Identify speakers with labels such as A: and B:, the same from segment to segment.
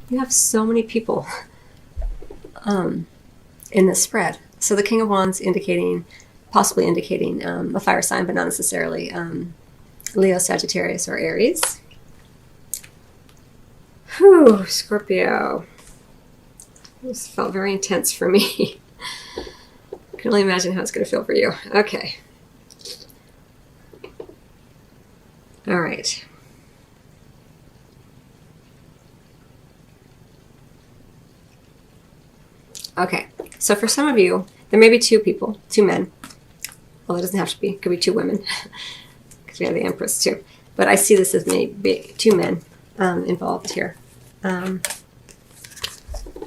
A: You have so many people in this spread. So the King of Wands possibly indicating a fire sign, but not necessarily Leo, Sagittarius, or Aries. Whew, Scorpio. This felt very intense for me. I can only imagine how it's going to feel for you. Okay. All right. Okay. So for some of you, there may be two people, two men. Well, it doesn't have to be. It could be two women because we have the Empress too. But I see this as maybe two men involved here.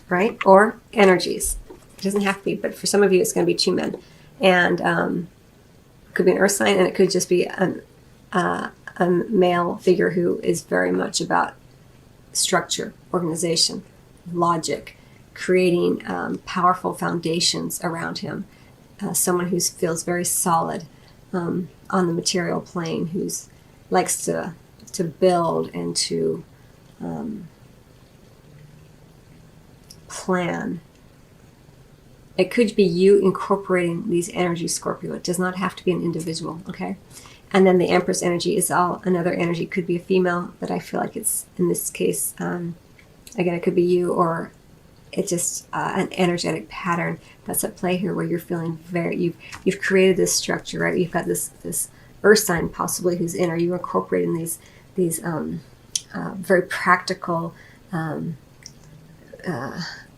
A: Right? Or energies. It doesn't have to be, but for some of you, it's going to be two men. And it could be an earth sign, and it could just be a male figure who is very much about structure, organization, logic, creating powerful foundations around him. Someone who feels very solid on the material plane, who likes to build and to plan. It could be you incorporating these energies, Scorpio. It does not have to be an individual, okay? And then the Empress energy is all another energy. It could be a female, but I feel like it's, in this case, again, it could be you, or it's just an energetic pattern that's at play here, where you're feeling you've created this structure, right? You've got this earth sign possibly who's in, or you're incorporating these very practical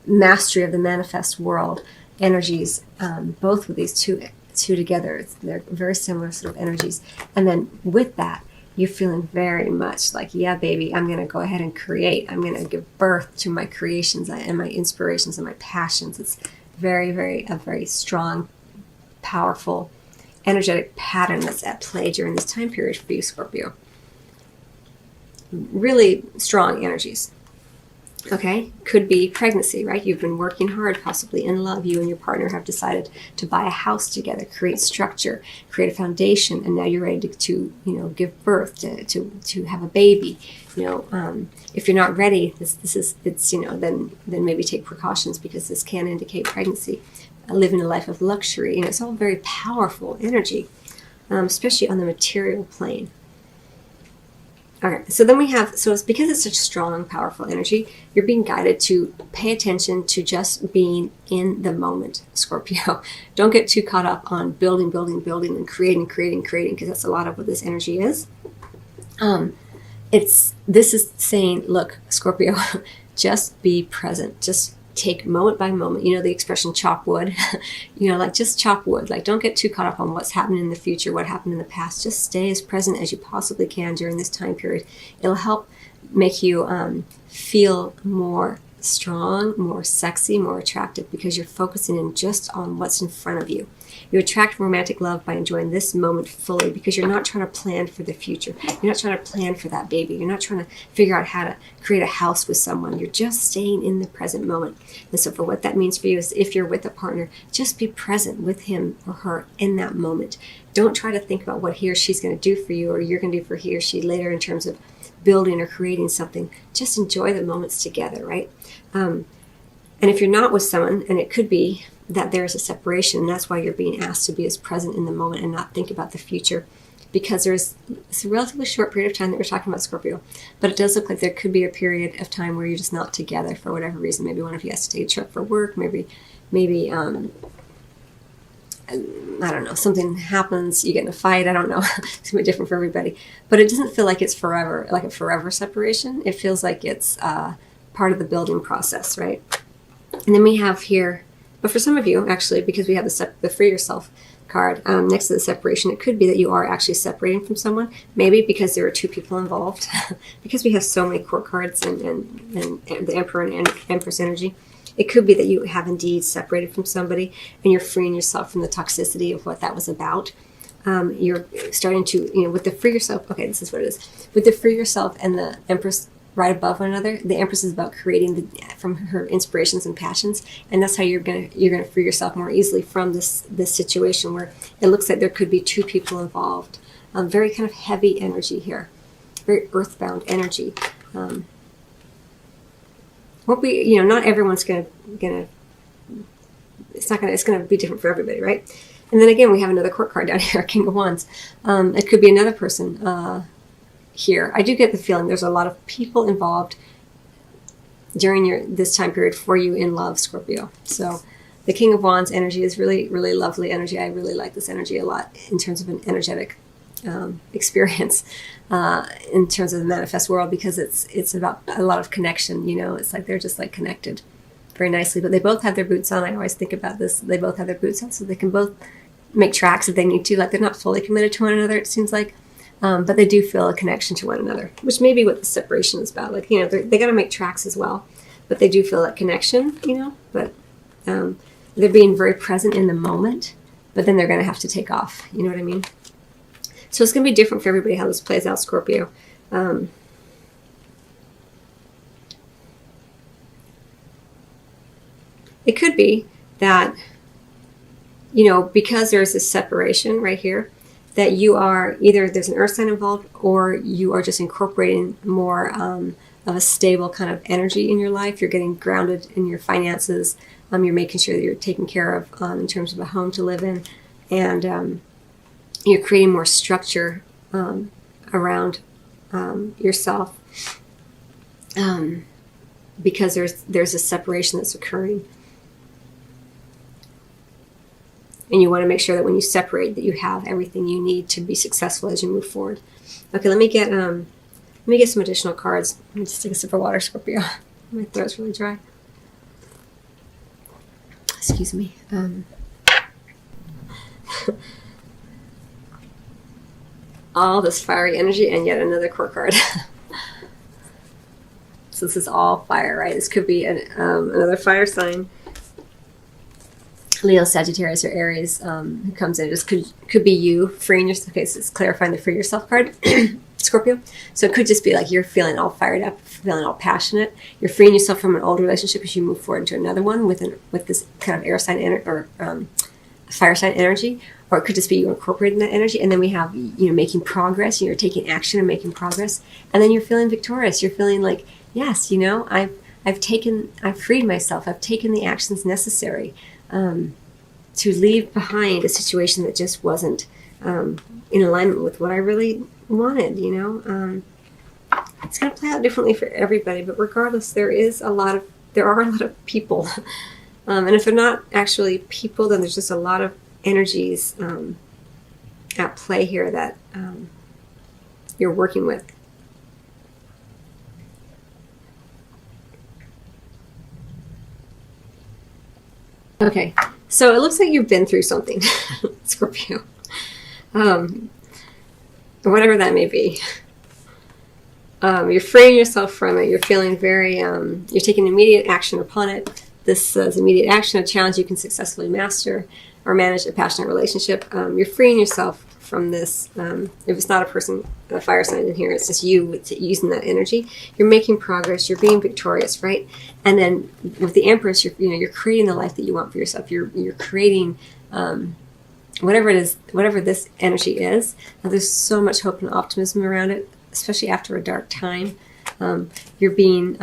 A: mastery of the manifest world energies, both with these two together. They're very similar sort of energies. And then with that, you're feeling very much like, yeah, baby, I'm going to go ahead and create. I'm going to give birth to my creations and my inspirations and my passions. It's a very strong, powerful, energetic pattern that's at play during this time period for you, Scorpio. Really strong energies. Okay, could be pregnancy, right? You've been working hard, possibly in love. You and your partner have decided to buy a house together, create structure, create a foundation, and now you're ready to give birth, to have a baby. If you're not ready, then maybe take precautions, because this can indicate pregnancy. Living a life of luxury, it's all very powerful energy, especially on the material plane. Okay, so then it's because it's such strong, powerful energy, you're being guided to pay attention to just being in the moment, Scorpio. Don't get too caught up on building, and creating, because that's a lot of what this energy is. This is saying, look, Scorpio, just be present. Just take moment by moment. The expression chop wood, just chop wood. Don't get too caught up on what's happening in the future, what happened in the past. Just stay as present as you possibly can during this time period. It'll help make you feel more strong, more sexy, more attractive, because you're focusing in just on what's in front of you. You attract romantic love by enjoying this moment fully, because you're not trying to plan for the future. You're not trying to plan for that baby. You're not trying to figure out how to create a house with someone. You're just staying in the present moment. And so for what that means for you is, if you're with a partner, just be present with him or her in that moment. Don't try to think about what he or she's going to do for you, or you're going to do for he or she later in terms of building or creating something. Just enjoy the moments together, right? And if you're not with someone, and it could be that there's a separation, and that's why you're being asked to be as present in the moment and not think about the future, because it's a relatively short period of time that we're talking about, Scorpio, but it does look like there could be a period of time where you're just not together for whatever reason. Maybe one of you has to take a trip for work, maybe I don't know, something happens, you get in a fight, I don't know. It's going to be different for everybody. But it doesn't feel like it's forever, like a forever separation. It feels like it's part of the building process, right? And then we have here, but for some of you, actually, because we have the Free Yourself card next to the separation, it could be that you are actually separating from someone, maybe because there are two people involved, because we have so many court cards and the Emperor and Empress energy. It could be that you have indeed separated from somebody, and you're freeing yourself from the toxicity of what that was about. You're starting to, with the Free Yourself, okay, this is what it is. With the Free Yourself and the Empress right above one another, the Empress is about creating from her inspirations and passions, and that's how you're gonna free yourself more easily from this situation where it looks like there could be two people involved. Very kind of heavy energy here, very earthbound energy. won't be, you know, not everyone's gonna it's gonna be different for everybody, right? And then again, we have another court card down here, King of Wands. It could be another person here. I do get the feeling there's a lot of people involved during this time period for you in love, Scorpio. So the King of Wands energy is really, really lovely energy. I really like this energy a lot in terms of an energetic experience in terms of the manifest world, because it's about a lot of connection. You know, it's like they're just like connected very nicely. But they both have their boots on. I always think about this. They both have their boots on, so they can both make tracks if they need to. Like, they're not fully committed to one another, it seems like. But they do feel a connection to one another, which may be what the separation is about. Like, you know, they got to make tracks as well, but they do feel that connection, you know. But they're being very present in the moment, but then they're going to have to take off. You know what I mean? So it's going to be different for everybody how this plays out, Scorpio. It could be that, you know, because there's this separation right here, that you are either there's an earth sign involved, or you are just incorporating more of a stable kind of energy in your life. You're getting grounded in your finances. You're making sure that you're taken care of in terms of a home to live in, and you're creating more structure around yourself because there's a separation that's occurring. And you want to make sure that when you separate, that you have everything you need to be successful as you move forward. Okay, let me get some additional cards. Let me just take a sip of water, Scorpio. My throat's really dry. Excuse me. All this fiery energy and yet another court card. So this is all fire, right? This could be another fire sign. Leo, Sagittarius, or Aries who comes in. This could be you freeing yourself. Okay, so it's clarifying the free yourself card, Scorpio. So it could just be like you're feeling all fired up, feeling all passionate. You're freeing yourself from an old relationship as you move forward into another one with this kind of air sign or fire sign energy. Or it could just be you incorporating that energy. And then we have, you know, making progress. You're taking action and making progress. And then you're feeling victorious. You're feeling like, yes, you know, I've freed myself. I've taken the actions necessary to leave behind a situation that just wasn't in alignment with what I really wanted, you know. It's going to play out differently for everybody, but regardless, there are a lot of people. And if they're not actually people, then there's just a lot of energies at play here that you're working with. Okay, so it looks like you've been through something, Scorpio. Whatever that may be. You're freeing yourself from it. You're feeling very, you're taking immediate action upon it. This is immediate action, a challenge you can successfully master or manage a passionate relationship. You're freeing yourself from this. If it's not a fire sign in here, it's just you using that energy. You're making progress. You're being victorious, right? And then with the Empress, you're creating the life that you want for yourself. You're creating whatever it is, whatever this energy is. Now, there's so much hope and optimism around it, especially after a dark time. You're being,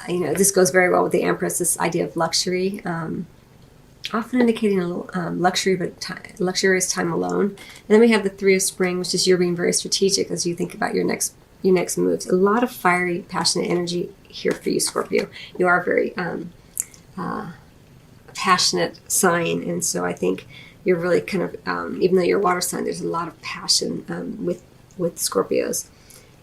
A: this goes very well with the Empress. This idea of luxury. Often indicating a little luxury, but luxurious time alone. And then we have the Three of Spring, which is you're being very strategic as you think about your next moves. A lot of fiery, passionate energy here for you, Scorpio. You are a very passionate sign, and so I think you're really kind of, even though you're a water sign, there's a lot of passion with Scorpios.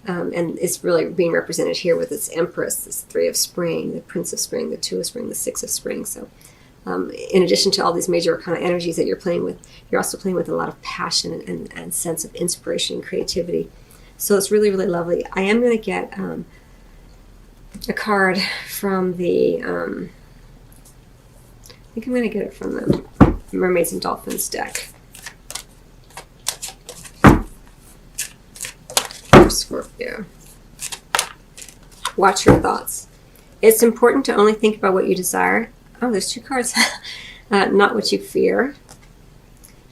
A: And it's really being represented here with this Empress, this Three of Spring, the Prince of Spring, the Two of Spring, the Six of Spring. So in addition to all these major kind of energies that you're playing with, you're also playing with a lot of passion and sense of inspiration and creativity. So it's really, really lovely. I am going to get a card from the, I think I'm going to get it from the Mermaids and Dolphins deck. For Scorpio. Watch your thoughts. It's important to only think about what you desire. Oh, there's two cards. Not what you fear.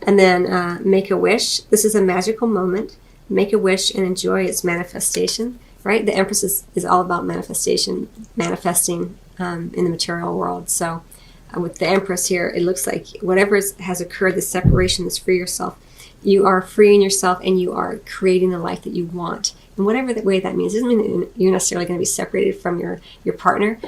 A: And then make a wish. This is a magical moment. Make a wish and enjoy its manifestation. right? The Empress is all about manifesting in the material world. So with the Empress here, it looks like whatever has occurred, the separation, this free yourself, you are freeing yourself and you are creating the life that you want. And whatever the way that means, it doesn't mean that you're necessarily going to be separated from your partner.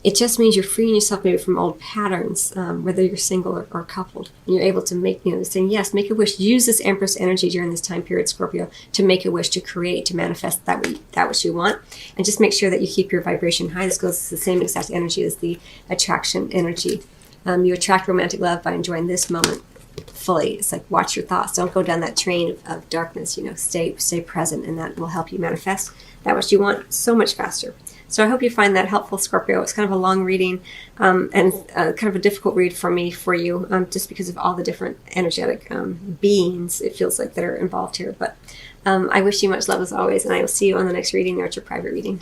A: It just means you're freeing yourself maybe from old patterns, whether you're single or coupled. And you're able to make, saying, yes, make a wish. Use this Empress energy during this time period, Scorpio, to make a wish, to create, to manifest that which you want. And just make sure that you keep your vibration high. This goes the same exact energy as the attraction energy. You attract romantic love by enjoying this moment fully. It's like, watch your thoughts. Don't go down that train of darkness. Stay present, and that will help you manifest that which you want so much faster. So I hope you find that helpful, Scorpio. It's kind of a long reading and kind of a difficult read for you, just because of all the different energetic beings, it feels like, that are involved here. But I wish you much love as always, and I will see you on the next reading or at your private reading.